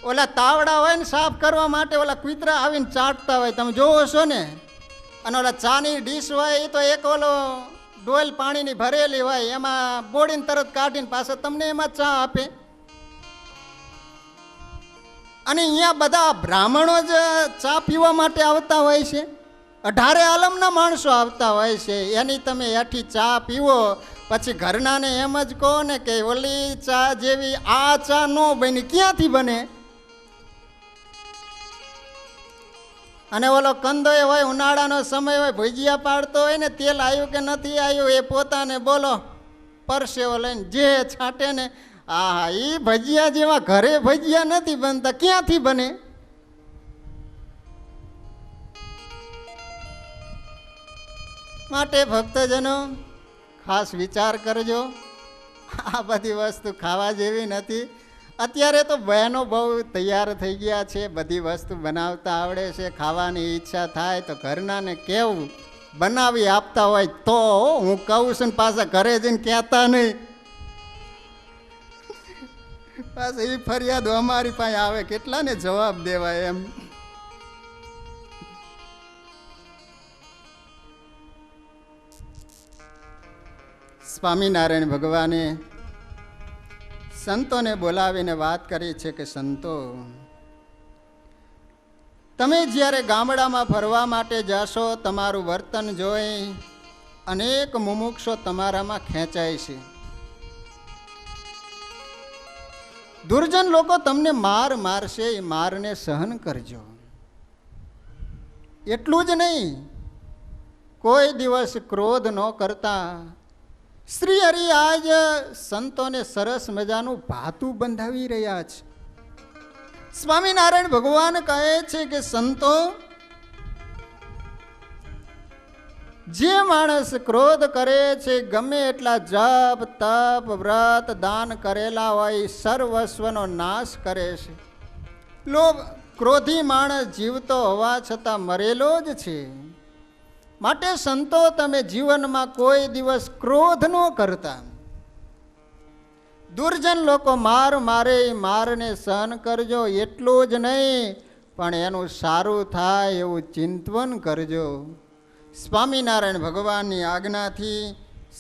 ઓલા તાવડા હોય ને સાફ કરવા માટે ઓલા કૂતરા આવીને ચાટતા હોય, તમે જોવો છો ને. અને ઓલા ચાની ડીશ હોય એ તો એક ઓલો ડોલ પાણીની ભરેલી હોય, એમાં બોડીને તરત કાઢીને પાછો તમને એમાં ચા આપે. અને અહીંયા બધા બ્રાહ્મણો જ ચા પીવા માટે આવતા હોય છે, 18 આલમના માણસો આવતા હોય છે. એની તમે એઠી ચા પીવો, પછી ઘરનાને એમ જ કહો ને કે ઓલી ચા જેવી આ ચા ન બની, ક્યાંથી બને? અને ઓલો કંદો હોય, ઉનાળાનો સમય હોય, ભજીયા પાડતો હોય ને, તેલ આવ્યું કે નથી આવ્યું એ પોતાને બોલો પરસેવો લઈને જે છાંટે ને, આ એ ભજીયા જેવા ઘરે ભજીયા નથી બનતા, ક્યાંથી બને? માટે ભક્તજનો ખાસ વિચાર કરજો, આ બધી વસ્તુ ખાવા જેવી નથી. અત્યારે તો બહેનો બહુ તૈયાર થઈ ગયા છે, બધી વસ્તુ બનાવતા આવડે છે. ખાવાની ઈચ્છા થાય તો ઘરનાને કેવું બનાવી આપતા હોય તો. હું કહું છું ને પાછા ઘરે જઈને કહેતા નહીં, પાછા એ ફરિયાદો અમારી પાસે આવે, કેટલાને જવાબ દેવાય એમ. સ્વામિનારાયણ ભગવાને સંતોને બોલાવીને વાત કરી છે કે સંતો, તમે જ્યારે ગામડામાં ફરવા માટે જશો, તમારું વર્તન જોઈ અનેક મુમુક્ષો તમારામાં ખેંચાય છે. દુર્જન લોકો તમને માર મારશે, એ મારને સહન કરજો. એટલું જ નહીં, કોઈ દિવસ ક્રોધ ન કરતા. શ્રી હરિ આજ સંતોને સરસ મજાનું ભાતું બંધાવી રહ્યા છે. સ્વામિનારાયણ ભગવાન કહે છે કે સંતો, જે માણસ ક્રોધ કરે છે, ગમે એટલા જપ તપ વ્રત દાન કરેલા હોય, સર્વસ્વનો નાશ કરે છે. લોભ ક્રોધી માણસ જીવતો હોવા છતાં મરેલો જ છે. માટે સંતો, તમે જીવનમાં કોઈ દિવસ ક્રોધ ન કરતા. દુર્જન લોકો માર મારે, મારને સહન કરજો. એટલું જ નહીં, પણ એનું સારું થાય એવું ચિંતવન કરજો. સ્વામિનારાયણ ભગવાનની આજ્ઞાથી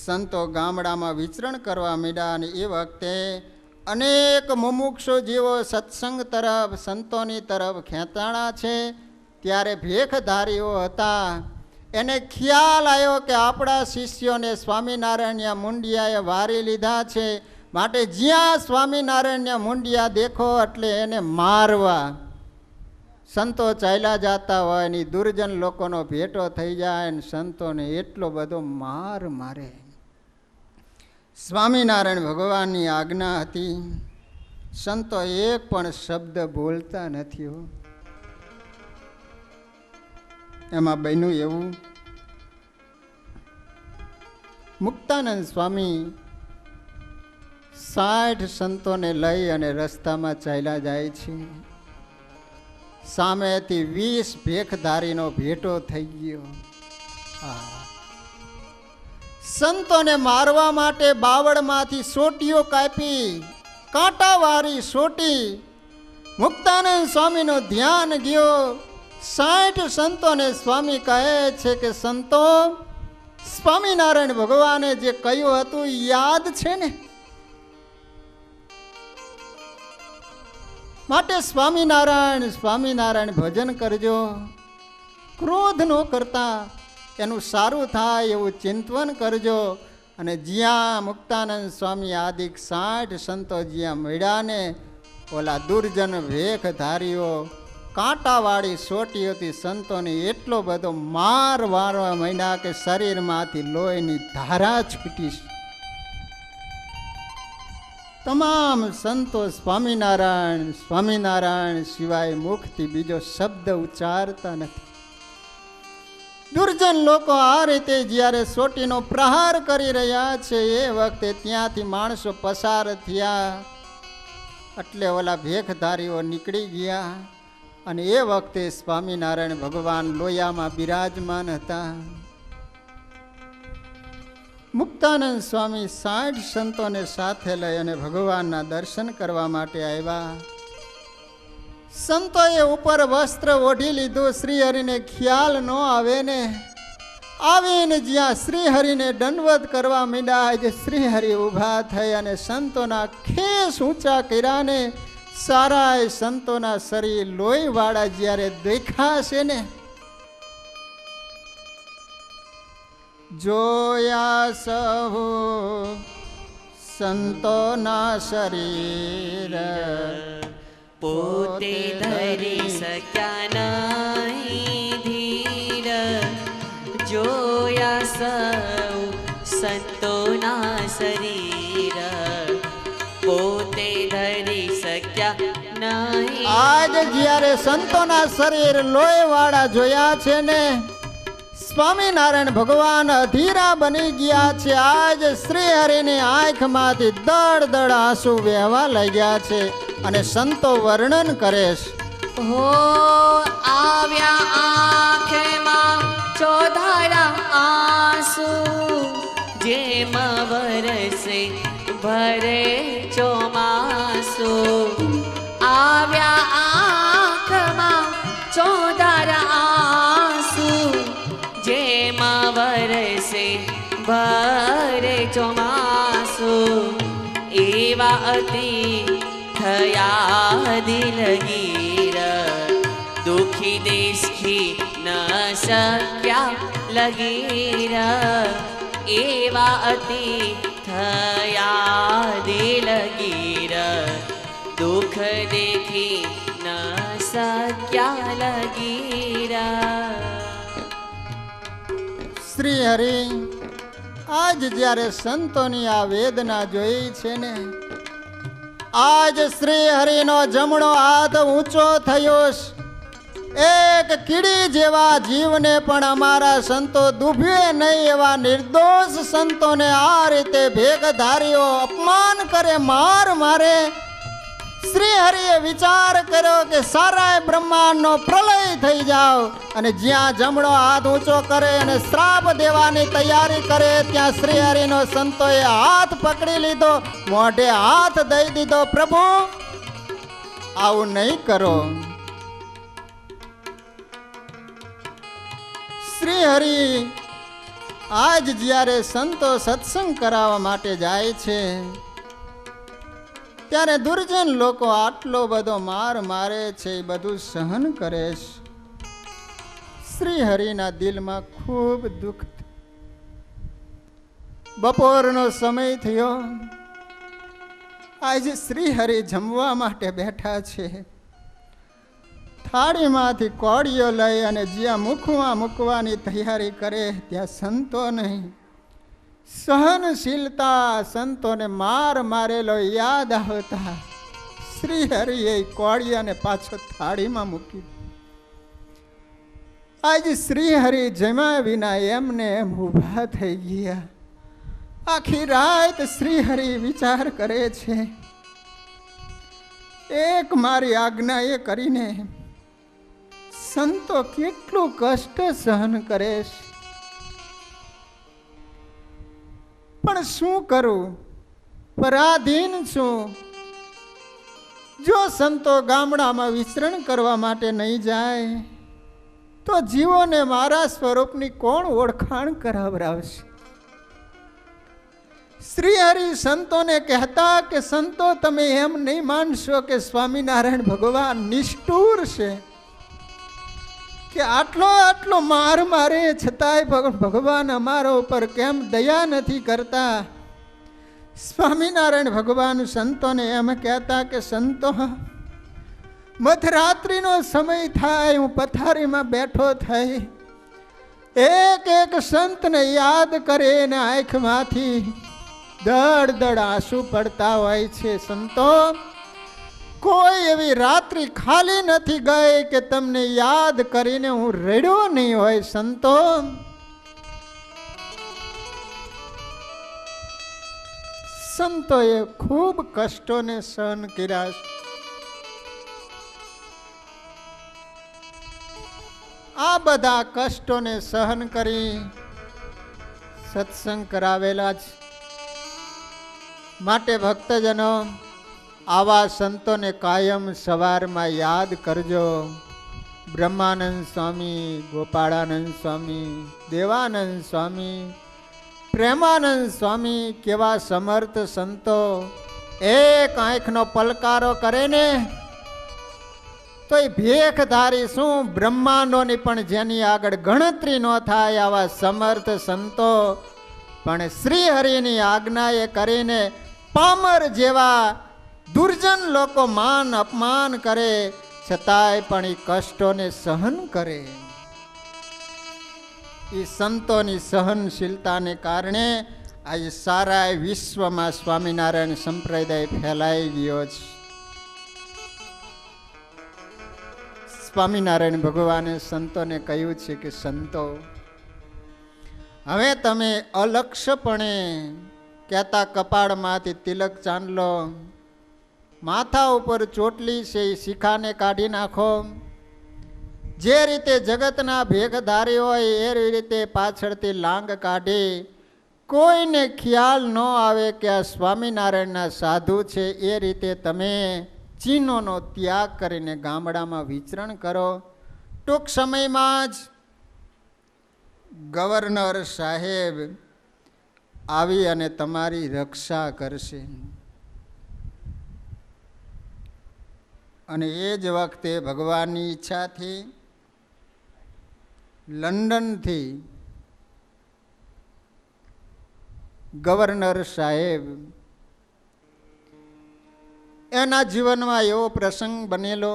સંતો ગામડામાં વિચરણ કરવા માંડ્યા. અને એ વખતે અનેક મુમુક્ષો જેવો સત્સંગ તરફ, સંતોની તરફ ખેંચાણા છે. ત્યારે ભેખધારીઓ હતા, એને ખ્યાલ આવ્યો કે આપણા શિષ્યોને સ્વામિનારાયણના મુંડિયાએ વારી લીધા છે, માટે જ્યાં સ્વામિનારાયણના મુંડિયા દેખો એટલે એને મારવા. સંતો ચાલ્યા જતા હોય ને દુર્જન લોકોનો ભેટો થઈ જાય ને સંતોને એટલો બધો માર મારે. સ્વામિનારાયણ ભગવાનની આજ્ઞા હતી, સંતો એક પણ શબ્દ બોલતા નથી. એમાં બન્યું એવું, મુક્તાનંદ સ્વામી 60 સંતોને લઈ અને રસ્તામાં ચાલ્યા જાય છે. સામેથી 20 ભેખધારીનો ભેટો થઈ ગયો. સંતોને મારવા માટે બાવળમાંથી સોટીઓ કાપી, કાંટાવાળી સોટી. મુક્તાનંદ સ્વામીનું ધ્યાન ગયો. 60 સંતોને સ્વામી કહે છે કે સંતો, સ્વામિનારાયણ ભગવાને જે કહ્યું હતું યાદ છે ને? માટે સ્વામિનારાયણ સ્વામિનારાયણ ભજન કરજો, ક્રોધ ન કરતા. એનું સારું થાય એવું ચિંતવન કરજો. અને જ્યાં મુક્તાનંદ સ્વામી આદિક 60 સંતો જ્યાં મળ્યા ને, ઓલા દુર્જન ભેખધારીઓ કાંટાવાળી સોટીઓથી સંતોને એટલો બધો માર મારવા માંડ્યા કે શરીરમાંથી લોહીની ધારા છૂટી. તમામ સંતો સ્વામિનારાયણ સ્વામિનારાયણ સિવાય મુખથી બીજો શબ્દ ઉચ્ચારતા નથી. દુર્જન લોકો આ રીતે જ્યારે સોટીનો પ્રહાર કરી રહ્યા છે, એ વખતે ત્યાંથી માણસો પસાર થયા. એટલે ઓલા ભેખધારીઓ નીકળી ગયા. અને એ વખતે સ્વામિનારાયણ ભગવાન લોયામાં બિરાજમાન હતા. મુક્તાનંદ સ્વામી 60 સંતોને સાથે લઈ અને ભગવાનના દર્શન કરવા માટે આવ્યા. સંતોએ ઉપર વસ્ત્ર ઓઢી લીધું, શ્રી હરિને ખ્યાલ ન આવે ને. આવીને જ્યાં શ્રી હરિને દંડવત કરવા માંડ્યા, જે શ્રી હરિ ઊભા થઈ અને સંતોના ખેસ ઊંચા કર્યા ને, સારાય સંતોના શરીર લોહીવાળા જ્યારે દેખાશે ને, જોયા સહુ સંતોના શરીર પોતે ધરી શક્યા નહીં ધીર. જોયા સૌ સંતોના શરીર પોતે ધરી શક્યા નહીં. આજ જ્યારે સંતોના શરીર લોહીવાળા જોયા છે ને, સ્વામિનારાયણ ભગવાન અધીરા બની ગયા છે. આજ શ્રી હરિની આંખમાંથી દળ દળ આંસુ વહેવા લાગ્યા છે અને સંતો વર્ણન કરે છે. હો આવ્યા આંખમાં ચોધારા આંસુ, જેમ વરસે ભરે ચોમાસુ. આવ્યા આંખમાં ચોધારા આંસુ, જેમ વરસે ભરે ચોમાસુ. એવા અતિ થયા દિલગીર, દુખી દેશી ન શક્યા લગીર. એવા અતિ થયા દિલગીર, દુઃખ દેખી ન શક્યા લગીર. શ્રી હરિ આજ જ્યારે સંતોની આ વેદના જોઈ છે ને, આજ શ્રી હરિનો જમણો હાથ ઊંચો થયો છે. એક કીડી જેવા જીવને પણ અમારા સંતો દુભે નહીં એવા નિર્દોષ સંતોને આ રીતે ભેગધારીઓ અપમાન કરે, માર મારે. શ્રી હરિએ વિચાર કર્યો કે સારાય બ્રહ્માંડનો પ્રલય થઈ જાવ, અને જ્યાં જમણો હાથ ઊંચો કરે અને શ્રાપ દેવાની તૈયારી કરે, ત્યાં શ્રી હરિનો સંતોએ હાથ પકડી લીધો, મોઢે હાથ દઈ દીધો. પ્રભુ આવું નહીં કરો. શ્રી હરિ આજ જ્યારે સંતો સત્સંગ કરાવવા માટે જાય છે, ત્યારે દુર્જન લોકો આટલો બધો માર મારે છે, એ બધું સહન કરે છે. શ્રી હરિના દિલમાં ખૂબ દુઃખ. બપોરનો સમય થયો, આજે શ્રી હરિ જમવા માટે બેઠા છે. થાળીમાંથી કોળીઓ લઈ અને જ્યાં મૂકવાની તૈયારી કરે, ત્યાં સંતો નહીં. સહનશીલતા સંતોને માર મારેલો યાદ આવતા શ્રી હરિએ કોળિયાને પાછો થાળીમાં મૂકી. આજે શ્રી હરિ જમ્યા વિના એમને એમ ઊભા થઈ ગયા. આખી રાત શ્રી હરિ વિચાર કરે છે, એક મારી આજ્ઞા એ કરીને સંતો કેટલું કષ્ટ સહન કરે છે, પણ શું કરું, પરાધીન છું. જો સંતો ગામડામાં વિચરણ કરવા માટે નહીં જાય તો જીવોને મારા સ્વરૂપની કોણ ઓળખાણ કરાવરાવશે. શ્રી હરિ સંતોને કહેતા કે સંતો તમે એમ નહીં માનશો કે સ્વામિનારાયણ ભગવાન નિષ્ઠુર છે, કે આટલો માર મારે છતાંય ભગવાન અમારા ઉપર કેમ દયા નથી કરતા. સ્વામિનારાયણ ભગવાન સંતોને એમ કહેતા કે સંતો મધરાત્રિનો સમય થાય, હું પથારીમાં બેઠો થઈ, એક એક સંતને યાદ કરે ને આંખમાંથી દળ દળ આંસુ પડતા હોય છે. સંતો કોઈ એવી રાત્રિ ખાલી નથી ગઈ કે તમને યાદ કરીને હું રડ્યો નહીં હોય. સંતો સંતોએ ખૂબ કષ્ટોને સહન કર્યા. આ બધા કષ્ટોને સહન કરી સત્સંગ કરાવેલા છે. માટે ભક્તજનો આવા સંતોને કાયમ સવારમાં યાદ કરજો. બ્રહ્માનંદ સ્વામી, ગોપાળાનંદ સ્વામી, દેવાનંદ સ્વામી, પ્રેમાનંદ સ્વામી, કેવા સમર્થ સંતો. એક આંખનો પલકારો કરે ને તો એ ભેખ ધારી શું બ્રહ્માંડોની પણ જેની આગળ ગણતરી ન થાય આવા સમર્થ સંતો પણ શ્રી હરિની આજ્ઞાએ કરીને પામર જેવા દુર્જન લોકો માન અપમાન કરે છતાંય પણ એ કષ્ટોને સહન કરે. એ સંતોની સહનશીલતાને કારણે આ સારા વિશ્વમાં સ્વામિનારાયણ સંપ્રદાય ફેલાઈ ગયો છે. સ્વામિનારાયણ ભગવાને સંતોને કહ્યું છે કે સંતો, હવે તમે અલક્ષપણે કહેતા કપાળમાંથી તિલક ચાંદલો, માથા ઉપર ચોટલી છે એ શિખાને કાઢી નાખો. જે રીતે જગતના ભેખધારી હોય એ રીતે પાછળથી લાંગ કાઢી કોઈને ખ્યાલ ન આવે કે આ સ્વામિનારાયણના સાધુ છે એ રીતે તમે ચીનોનો ત્યાગ કરીને ગામડામાં વિચરણ કરો. ટૂંક સમયમાં જ ગવર્નર સાહેબ આવી અને તમારી રક્ષા કરશે. અને એ જ વખતે ભગવાનની ઈચ્છાથી લંડનથી ગવર્નર સાહેબ એના જીવનમાં એવો પ્રસંગ બનેલો.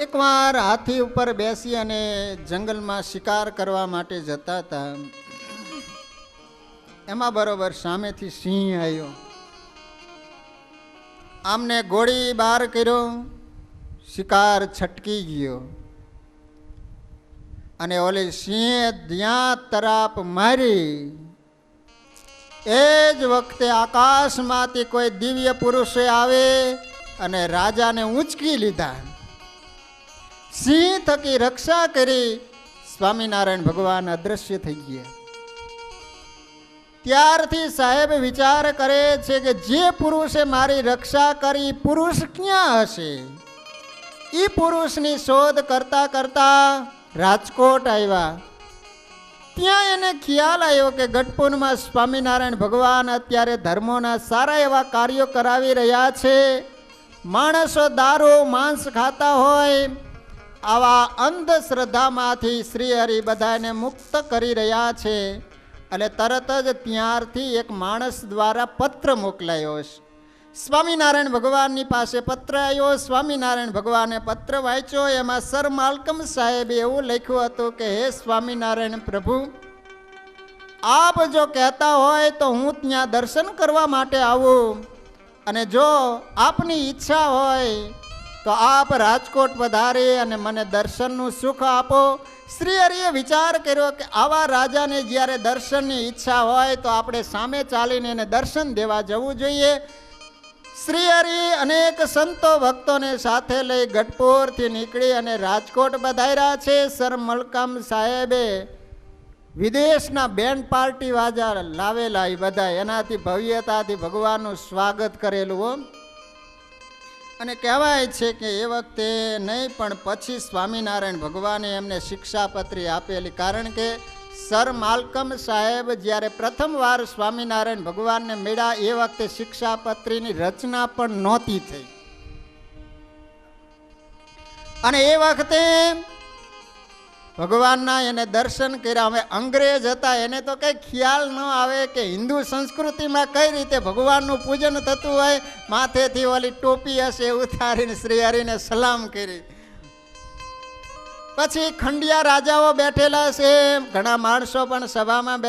એકવાર હાથી ઉપર બેસી અને જંગલમાં શિકાર કરવા માટે જતા હતા. એમાં બરોબર સામેથી સિંહ આવ્યો. આમને ગોળી બાર કર્યો, શિકાર છટકી ગયો અને ઓલી સિંહે ત્યાં તરાપ મારી. એ જ વખતે આકાશમાંથી કોઈ દિવ્ય પુરુષે આવે અને રાજાને ઊંચકી લીધા. સિંહ થકી રક્ષા કરી સ્વામિનારાયણ ભગવાન અદ્રશ્ય થઈ ગયા. ત્યારથી સાહેબ વિચાર કરે છે કે જે પુરુષે મારી રક્ષા કરી પુરુષ ક્યાં હશે. એ પુરુષની શોધ કરતા કરતા રાજકોટ આવ્યા. ત્યાં એને ખ્યાલ આવ્યો કે ગઢપુરમાં સ્વામિનારાયણ ભગવાન અત્યારે ધર્મોના સારા એવા કાર્યો કરાવી રહ્યા છે. માણસો દારૂ માંસ ખાતા હોય આવા અંધશ્રદ્ધામાંથી શ્રી હરિ બધાને મુક્ત કરી રહ્યા છે. એટલે તરત જ ત્યારથી એક માણસ દ્વારા પત્ર મોકલાયો છે. સ્વામિનારાયણ ભગવાનની પાસે પત્ર આવ્યો. સ્વામિનારાયણ ભગવાને પત્ર વાંચ્યો. એમાં સર માલ્કમ સાહેબે એવું લખ્યું હતું કે હે સ્વામિનારાયણ પ્રભુ, આપ જો કહેતા હોય તો હું ત્યાં દર્શન કરવા માટે આવું, અને જો આપની ઈચ્છા હોય તો આપ રાજકોટ પધારી અને મને દર્શનનું સુખ આપો. શ્રી હરિએ વિચાર કર્યો કે આવા રાજાને જ્યારે દર્શનની ઈચ્છા હોય તો આપણે સામે ચાલીને એને દર્શન દેવા જવું જોઈએ. શ્રી હરિ અનેક સંતો ભક્તોને સાથે લઈ ગઢપુરથી નીકળી અને રાજકોટ પધાર્યા છે. સર મલકામ સાહેબે વિદેશના બેન્ડ પાર્ટી વાજા લાવેલા એ બધા એનાથી ભવ્યતાથી ભગવાનનું સ્વાગત કરેલું. અને કહેવાય છે કે એ વખતે નહીં પણ પછી સ્વામિનારાયણ ભગવાને એમને શિક્ષાપત્રી આપેલી. કારણ કે સર માલ્કમ સાહેબ જ્યારે પ્રથમવાર સ્વામિનારાયણ ભગવાનને મળ્યા એ વખતે શિક્ષાપત્રીની રચના પણ નહોતી થઈ. અને એ વખતે ભગવાનના એને દર્શન કર્યા. હવે અંગ્રેજ હતા, એને તો કંઈ ખ્યાલ ન આવે કે હિન્દુ સંસ્કૃતિમાં કઈ રીતે ભગવાનનું પૂજન થતું હોય. માથેથી ઓલી ટોપી હશે ઉતારીને શ્રી હરિને સલામ કરી. પછી ખંડિયા રાજાઓ બેઠેલા છે, ઘણા માણસો પણ સભામાં